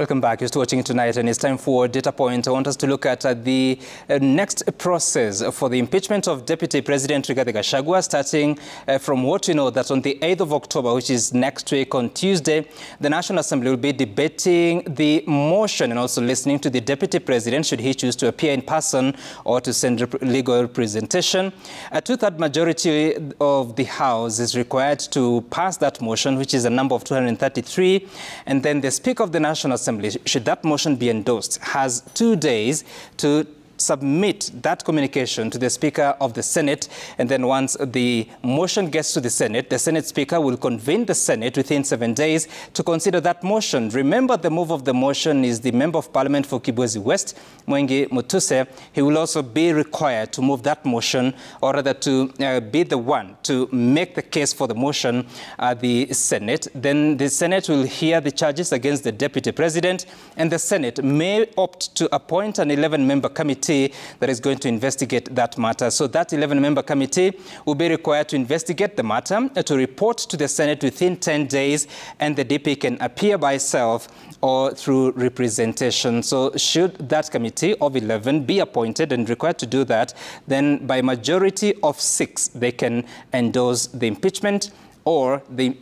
Welcome back. You're still watching tonight, and it's time for Data Point. I want us to look at the next process for the impeachment of Deputy President Gachagua, starting from what we know that on the 8th of October, which is next week on Tuesday, the National Assembly will be debating the motion and also listening to the Deputy President, should he choose to appear in person or to send legal representation. A two-third majority of the House is required to pass that motion, which is a number of 233, and then the Speaker of the National Assembly, should that motion be endorsed, has 2 days to submit that communication to the Speaker of the Senate, and then once the motion gets to the Senate Speaker will convene the Senate within 7 days to consider that motion. Remember, the move of the motion is the Member of Parliament for Kibwezi West, Mwengi Mutuse. He will also be required to move that motion, or rather to be the one to make the case for the motion at the Senate. Then the Senate will hear the charges against the Deputy President, and the Senate may opt to appoint an 11-member committee that is going to investigate that matter. So that 11-member committee will be required to investigate the matter, to report to the Senate within 10 days, and the DP can appear by itself or through representation. So should that committee of 11 be appointed and required to do that, then by majority of 6, they can endorse the impeachment, or they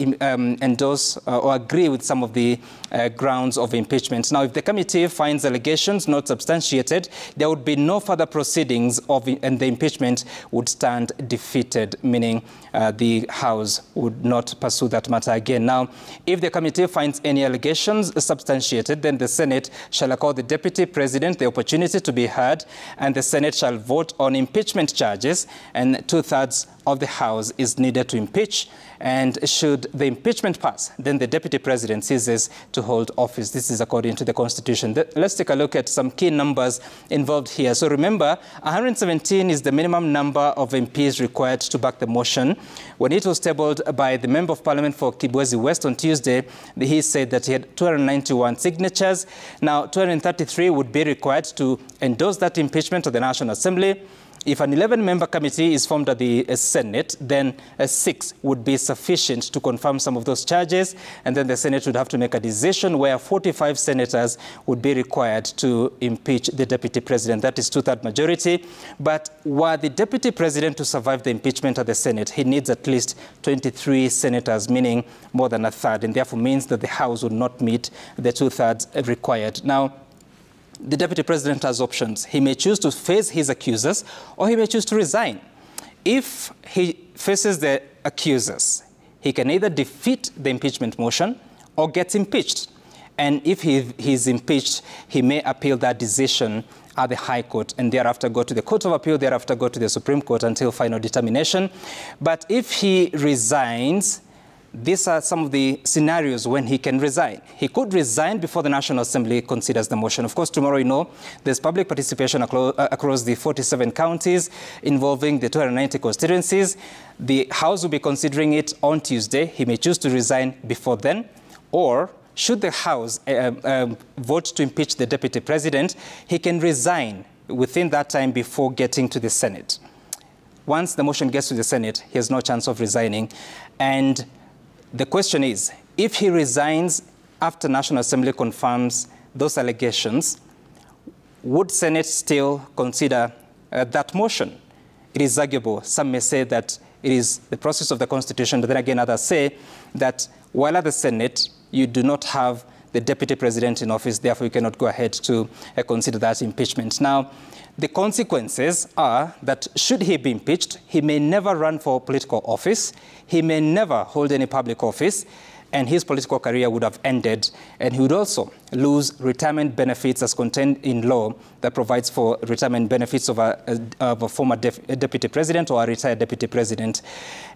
endorse or agree with some of the grounds of impeachment. Now, if the committee finds allegations not substantiated, there would be no further proceedings and the impeachment would stand defeated, meaning the House would not pursue that matter again. Now, if the committee finds any allegations substantiated, then the Senate shall accord the Deputy President the opportunity to be heard, and the Senate shall vote on impeachment charges, and 2/3 of the House is needed to impeach. And should the impeachment pass, then the Deputy President ceases to hold office. This is according to the Constitution. Let's take a look at some key numbers involved here. So remember, 117 is the minimum number of MPs required to back the motion. When it was tabled by the Member of Parliament for Kibwezi West on Tuesday, he said that he had 291 signatures. Now, 233 would be required to endorse that impeachment of the National Assembly. If an 11-member committee is formed at the Senate, then 6 would be sufficient to confirm some of those charges, and then the Senate would have to make a decision where 45 senators would be required to impeach the Deputy President. That is 2/3 majority. But were the Deputy President to survive the impeachment at the Senate, he needs at least 23 senators, meaning more than 1/3, and therefore means that the House would not meet the 2/3 required. Now, the Deputy President has options. He may choose to face his accusers, or he may choose to resign. If he faces the accusers, he can either defeat the impeachment motion or get impeached. And if he's impeached, he may appeal that decision at the High Court, and thereafter go to the Court of Appeal, thereafter go to the Supreme Court until final determination. But if he resigns, these are some of the scenarios when he can resign. He could resign before the National Assembly considers the motion. Of course, tomorrow, you know, there's public participation across the 47 counties involving the 290 constituencies. The House will be considering it on Tuesday. He may choose to resign before then, or should the House vote to impeach the Deputy President, he can resign within that time before getting to the Senate. Once the motion gets to the Senate, he has no chance of resigning. And the question is, if he resigns after National Assembly confirms those allegations, would Senate still consider that motion? It is arguable. Some may say that it is the process of the Constitution, but then again others say that while at the Senate, you do not have the Deputy President in office, therefore you cannot go ahead to consider that impeachment. Now, the consequences are that should he be impeached, he may never run for political office, he may never hold any public office, and his political career would have ended, and he would also lose retirement benefits as contained in law that provides for retirement benefits of a former deputy president or a retired deputy president.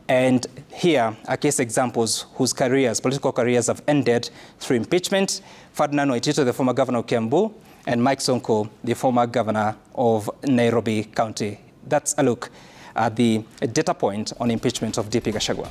And here are case examples whose political careers have ended through impeachment: Ferdinand Waitito, the former governor of Kiambu, and Mike Sonko, the former governor of Nairobi County. That's a look at the data point on impeachment of DP Gachagua.